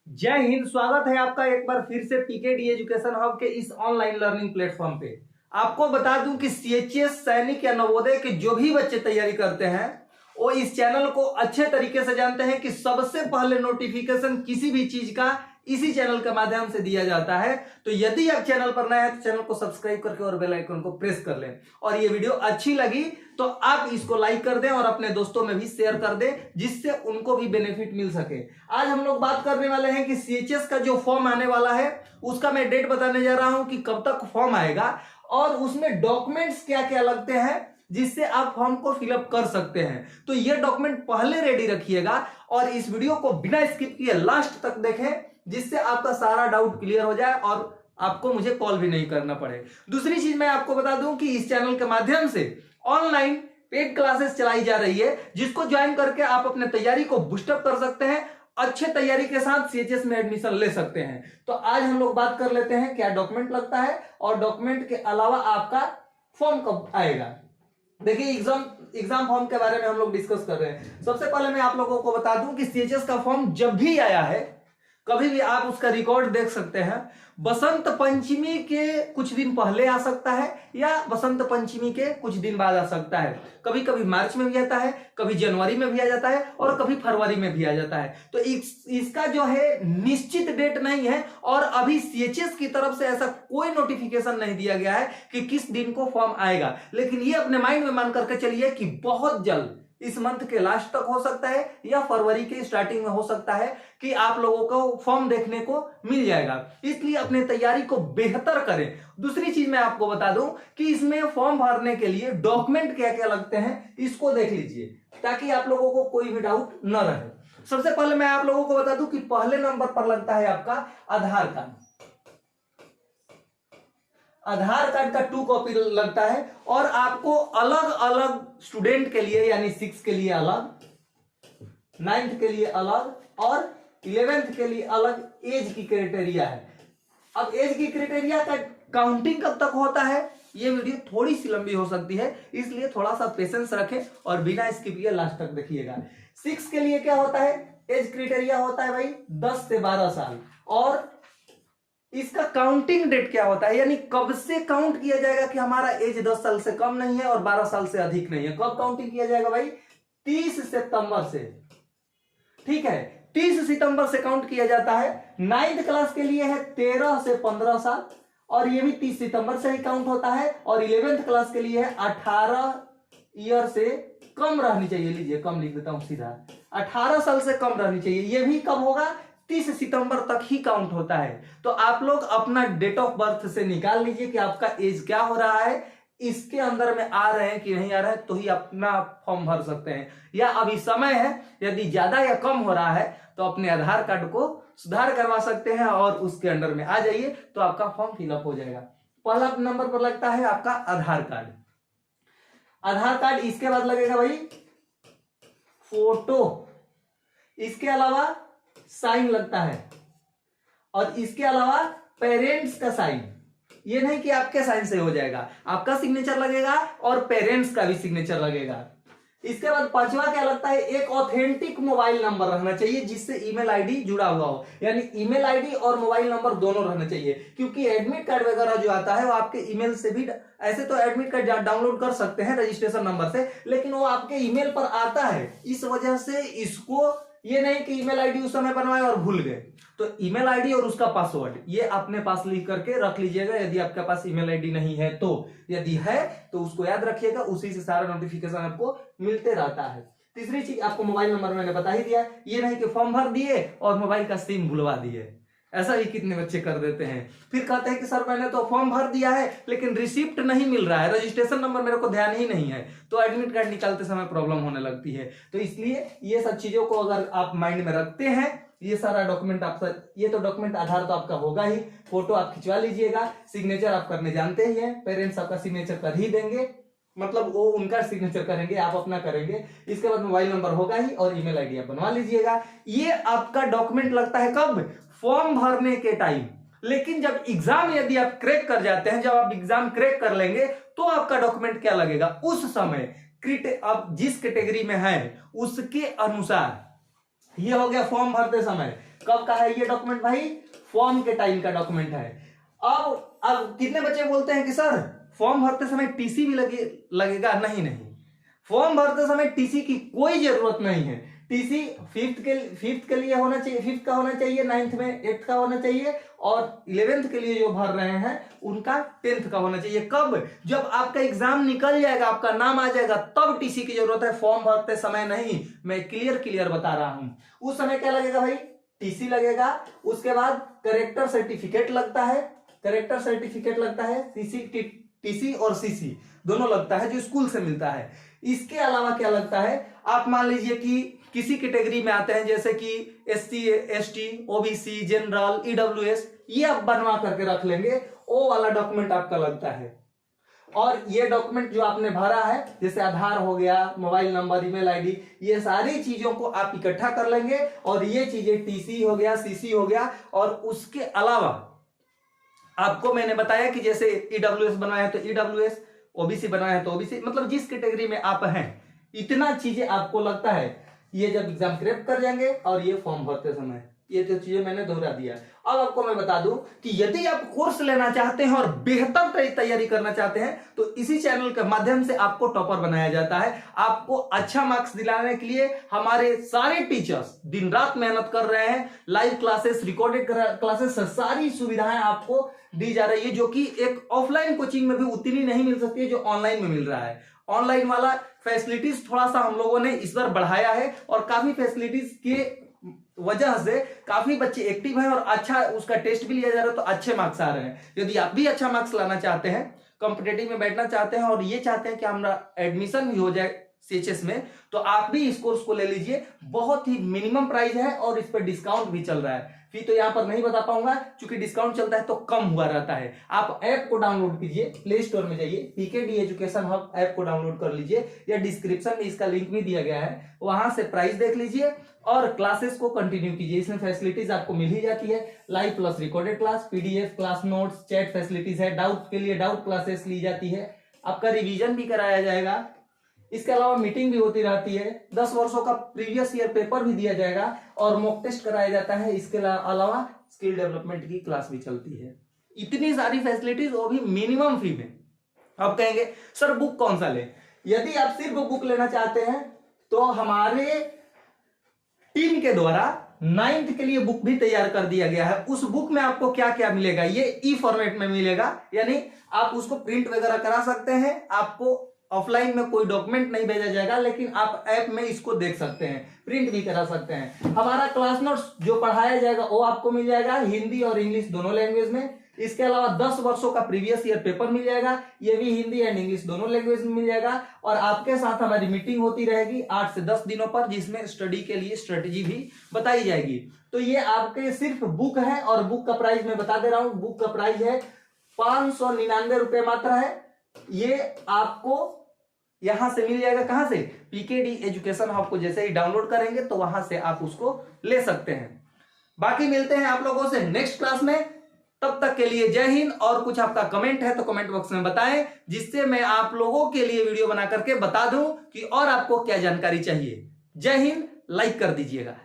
जय हिंद। स्वागत है आपका एक बार फिर से पीकेडी एजुकेशन हब के इस ऑनलाइन लर्निंग प्लेटफॉर्म पे। आपको बता दूं कि सीएचएस सैनिक या नवोदय के जो भी बच्चे तैयारी करते हैं वो इस चैनल को अच्छे तरीके से जानते हैं कि सबसे पहले नोटिफिकेशन किसी भी चीज का इसी चैनल के माध्यम से दिया जाता है। तो यदि आप चैनल पर नए हैं तो चैनल को सब्सक्राइब करके और बेल आइकन को प्रेस कर लें। और ये वीडियो अच्छी लगी तो आप इसको लाइक कर दें और अपने दोस्तों में भी शेयर कर दें, जिससे उनको भी बेनिफिट मिल सके। आज हम लोग बात करने वाले हैं कि सीएचएस का जो फॉर्म आने वाला है उसका मैं डेट बताने जा रहा हूं कि कब तक फॉर्म आएगा और उसमें डॉक्यूमेंट्स क्या क्या लगते हैं जिससे आप फॉर्म को फिलअप कर सकते हैं। तो ये डॉक्यूमेंट पहले रेडी रखिएगा और इस वीडियो को बिना स्किप किए लास्ट तक देखें, जिससे आपका सारा डाउट क्लियर हो जाए और आपको मुझे कॉल भी नहीं करना पड़े। दूसरी चीज मैं आपको बता दूं कि इस चैनल के माध्यम से ऑनलाइन पेड क्लासेस चलाई जा रही है, जिसको ज्वाइन करके आप अपने तैयारी को बूस्टअप कर सकते हैं, अच्छे तैयारी के साथ सीएचएस में एडमिशन ले सकते हैं। तो आज हम लोग बात कर लेते हैं क्या डॉक्यूमेंट लगता है और डॉक्यूमेंट के अलावा आपका फॉर्म कब आएगा। देखिए एग्जाम फॉर्म के बारे में हम लोग डिस्कस कर रहे हैं। सबसे पहले मैं आप लोगों को बता दूं कि सीएचएस का फॉर्म जब भी आया है, कभी भी आप उसका रिकॉर्ड देख सकते हैं। बसंत पंचमी के कुछ दिन पहले आ सकता है या बसंत पंचमी के कुछ दिन बाद आ सकता है। कभी कभी मार्च में भी आता है, कभी जनवरी में भी आ जाता है और कभी फरवरी में भी आ जाता है। तो इसका जो है निश्चित डेट नहीं है और अभी सीएचएस की तरफ से ऐसा कोई नोटिफिकेशन नहीं दिया गया है कि किस दिन को फॉर्म आएगा। लेकिन ये अपने माइंड में मान करके चलिए कि बहुत जल्द इस मंथ के लास्ट तक हो सकता है या फरवरी के स्टार्टिंग में हो सकता है कि आप लोगों को फॉर्म देखने को मिल जाएगा। इसलिए अपने तैयारी को बेहतर करें। दूसरी चीज मैं आपको बता दूं कि इसमें फॉर्म भरने के लिए डॉक्यूमेंट क्या क्या लगते हैं, इसको देख लीजिए ताकि आप लोगों को कोई भी डाउट न रहे। सबसे पहले मैं आप लोगों को बता दूं कि पहले नंबर पर लगता है आपका आधार कार्ड। आधार कार्ड का 2 कॉपी लगता है और आपको अलग अलग स्टूडेंट के लिए यानी 6 के लिए अलग, 9th के लिए अलग और 11th के लिए अलग एज की क्राइटेरिया है। अब एज की क्राइटेरिया का काउंटिंग कब तक होता है, ये वीडियो थोड़ी सी लंबी हो सकती है, इसलिए थोड़ा सा पेशेंस रखें और बिना स्किप किए लास्ट तक देखिएगा। 6 के लिए क्या होता है, एज क्राइटेरिया होता है भाई 10 से 12 साल और इसका काउंटिंग डेट क्या होता है, यानी कब से काउंट किया जाएगा कि हमारा एज 10 साल से कम नहीं है और 12 साल से अधिक नहीं है। कब काउंटिंग किया जाएगा भाई, 30 सितंबर से। ठीक है, 30 सितंबर से काउंट किया जाता है। 9th क्लास के लिए है 13 से 15 साल और ये भी 30 सितंबर से ही काउंट होता है। और 11th क्लास के लिए है 18 ईयर से कम रहनी चाहिए। लीजिए कम लिख देता हूं सीधा, 18 साल से कम रहनी चाहिए। ये भी कब होगा, 30 सितंबर तक ही काउंट होता है। तो आप लोग अपना डेट ऑफ बर्थ से निकाल लीजिए कि आपका एज क्या हो रहा है, इसके अंदर में आ रहे हैं कि नहीं आ रहा है, तो ही अपना फॉर्म भर सकते हैं। या अभी समय है, यदि ज्यादा या कम हो रहा है तो अपने आधार कार्ड को सुधार करवा सकते हैं और उसके अंडर में आ जाइए तो आपका फॉर्म फिलअप हो जाएगा। पहला नंबर पर लगता है आपका आधार कार्ड। आधार कार्ड, इसके बाद लगेगा भाई फोटो, इसके अलावा साइन लगता है और इसके अलावा पेरेंट्स का साइन। ये नहीं कि आपके साइन से हो जाएगा, आपका सिग्नेचर लगेगा और पेरेंट्स का भी सिग्नेचर लगेगा। इसके बाद पांचवा क्या लगता है, एक ऑथेंटिक मोबाइल नंबर रहना चाहिए जिससे ईमेल आईडी जुड़ा हुआ हो, यानी ईमेल आईडी और मोबाइल नंबर दोनों रहना चाहिए। क्योंकि एडमिट कार्ड वगैरह जो आता है वो आपके ईमेल से भी, ऐसे तो एडमिट कार्ड डाउनलोड कर सकते हैं रजिस्ट्रेशन नंबर से, लेकिन वो आपके ईमेल पर आता है। इस वजह से इसको, ये नहीं कि ईमेल आईडी उस समय बनवाए और भूल गए, तो ईमेल आईडी और उसका पासवर्ड ये अपने पास लिख करके रख लीजिएगा। यदि आपके पास ईमेल आईडी नहीं है तो, यदि है तो उसको याद रखिएगा, उसी से सारा नोटिफिकेशन आपको मिलते रहता है। तीसरी चीज, आपको मोबाइल नंबर मैंने बता ही दिया। ये नहीं कि फॉर्म भर दिए और मोबाइल का सिम भुलवा दिए, ऐसा भी कितने बच्चे कर देते हैं। फिर कहते हैं कि सर मैंने तो फॉर्म भर दिया है लेकिन रिसिप्ट नहीं मिल रहा है, रजिस्ट्रेशन नंबर मेरे को ध्यान ही नहीं है, तो एडमिट कार्ड निकालते समय प्रॉब्लम होने लगती है। तो इसलिए ये सब चीजों को अगर आप माइंड में रखते हैं, ये सारा डॉक्यूमेंट आपका, ये तो डॉक्यूमेंट आधार तो आपका होगा ही, फोटो आप खिंचवा लीजिएगा, सिग्नेचर आप करने जानते ही हैं, पेरेंट्स आपका सिग्नेचर कर ही देंगे, मतलब वो उनका सिग्नेचर करेंगे, आप अपना करेंगे। इसके बाद मोबाइल नंबर होगा ही और ईमेल आईडी आप बनवा लीजिएगा। ये आपका डॉक्यूमेंट लगता है कब, फॉर्म भरने के टाइम। लेकिन जब एग्जाम यदि आप क्रैक कर जाते हैं, जब आप एग्जाम क्रैक कर लेंगे तो आपका डॉक्यूमेंट क्या लगेगा, उस समय आप जिस कैटेगरी में है उसके अनुसार। ये हो गया फॉर्म भरते समय। कब का है ये डॉक्यूमेंट भाई? फॉर्म के टाइम का डॉक्यूमेंट है। अब कितने बच्चे बोलते हैं कि सर फॉर्म भरते समय टीसी भी लगेगा? नहीं नहीं, फॉर्म भरते समय टीसी की कोई जरूरत नहीं है। टीसी फिफ्थ के लिए होना चाहिए, फिफ्थ का होना चाहिए, 9th में 8th का होना चाहिए, और 11th के लिए जो भर रहे हैं उनका 10th का होना चाहिए। कब? जब आपका एग्जाम निकल जाएगा, आपका नाम आ जाएगा, तब टीसी की जरूरत है, फॉर्म भरते समय नहीं। मैं क्लियर बता रहा हूं। उस समय क्या लगेगा भाई? टीसी लगेगा। उसके बाद करेक्टर सर्टिफिकेट लगता है, टीसी और सीसी दोनों लगता है, जो स्कूल से मिलता है। इसके अलावा क्या लगता है? आप मान लीजिए कि किसी कैटेगरी में आते हैं, जैसे कि SC ST OBC general EWS, ये आप बनवा करके रख लेंगे, वो वाला डॉक्यूमेंट आपका लगता है। और ये डॉक्यूमेंट जो आपने भरा है, जैसे आधार हो गया, मोबाइल नंबर, ईमेल ID, ये सारी चीजों को आप इकट्ठा कर लेंगे, और ये चीजें TC हो गया, CC हो गया। और उसके अलावा आपको मैंने बताया कि जैसे EWS बनवाया है तो EWS, OBC बनाया है तो OBC, मतलब जिस कैटेगरी में आप हैं, इतना चीजें आपको लगता है। ये जब एग्जाम क्रैक कर जाएंगे, और ये फॉर्म भरते समय, ये तो चीजें मैंने दोहरा दिया। अब आपको मैं बता दूं कि यदि आप कोर्स लेना चाहते हैं और बेहतर तैयारी करना चाहते हैं, तो इसी चैनल के माध्यम से आपको टॉपर बनाया जाता है। आपको अच्छा मार्क्स दिलाने के लिए हमारे सारे टीचर्स दिन रात मेहनत कर रहे हैं। लाइव क्लासेस, रिकॉर्डेड क्लासेस, सारी सुविधाएं आपको दी जा रही है, जो कि एक ऑफलाइन कोचिंग में भी उतनी नहीं मिल सकती है जो ऑनलाइन में मिल रहा है। ऑनलाइन वाला फैसिलिटीज थोड़ा सा हम लोगों ने इस बार बढ़ाया है, और काफी फैसिलिटीज के वजह से काफी बच्चे एक्टिव हैं, और अच्छा उसका टेस्ट भी लिया जा रहा है, तो अच्छे मार्क्स आ रहे हैं। यदि आप भी अच्छा मार्क्स लाना चाहते हैं, कॉम्पिटेटिव में बैठना चाहते हैं, और ये चाहते हैं कि हमारा एडमिशन भी हो जाए CHS में, तो आप भी इस कोर्स को ले लीजिए। बहुत ही मिनिमम प्राइस है, और इस पर डिस्काउंट भी चल रहा है। फी तो यहां पर नहीं बता पाऊंगा, क्योंकि डिस्काउंट चलता है तो कम हुआ रहता है। आप ऐप को डाउनलोड कीजिए, प्ले स्टोर में जाइए, PKD एजुकेशन हब ऐप को डाउनलोड कर लीजिए, या डिस्क्रिप्शन में इसका लिंक भी दिया गया है, वहां से प्राइस देख लीजिए और क्लासेस को कंटिन्यू कीजिए। इसमें फैसिलिटीज आपको मिल ही जाती है, live plus recorded class, PDF class notes, chat facilities है, डाउट के लिए डाउट क्लासेस ली जाती है, आपका रिवीजन भी कराया जाएगा। इसके अलावा मीटिंग भी होती रहती है, 10 वर्षों का प्रीवियस ईयर पेपर भी दिया जाएगा, और मॉक टेस्ट कराया जाता है। इसके अलावा स्किल डेवलपमेंट की क्लास भी चलती है। इतनी सारी फैसिलिटीज, वो भी मिनिमम फी में। अब कहेंगे सर बुक कौन सा ले? यदि आप सिर्फ बुक लेना चाहते हैं, तो हमारे टीम के द्वारा 9th के लिए बुक भी तैयार कर दिया गया है। उस बुक में आपको क्या क्या मिलेगा? ये ई फॉर्मेट में मिलेगा, यानी आप उसको प्रिंट वगैरह करा सकते हैं। आपको ऑफलाइन में कोई डॉक्यूमेंट नहीं भेजा जाएगा, लेकिन आप ऐप में इसको देख सकते हैं, प्रिंट भी करा सकते हैं। हमारा क्लास नोट्स जो पढ़ाया जाएगा वो आपको मिल जाएगा हिंदी और इंग्लिश दोनों लैंग्वेज में। इसके अलावा 10 वर्षों का प्रीवियस ईयर पेपर मिल जाएगा, ये भी हिंदी एंड इंग्लिश दोनों लैंग्वेज में मिल जाएगा। और आपके साथ हमारी मीटिंग होती रहेगी 8 से 10 दिनों पर, जिसमें स्टडी के लिए स्ट्रेटेजी भी बताई जाएगी। तो ये आपके सिर्फ बुक है, और बुक का प्राइस मैं बता दे रहा हूं, बुक का प्राइस है 599 रुपए मात्र है। ये आपको यहां से मिल जाएगा, कहां से? PKD एजुकेशन हब को जैसे ही डाउनलोड करेंगे तो वहां से आप उसको ले सकते हैं। बाकी मिलते हैं आप लोगों से नेक्स्ट क्लास में, तब तक के लिए जय हिंद। और कुछ आपका कमेंट है तो कमेंट बॉक्स में बताएं, जिससे मैं आप लोगों के लिए वीडियो बना करके बता दूं कि और आपको क्या जानकारी चाहिए। जय हिंद, लाइक कर दीजिएगा।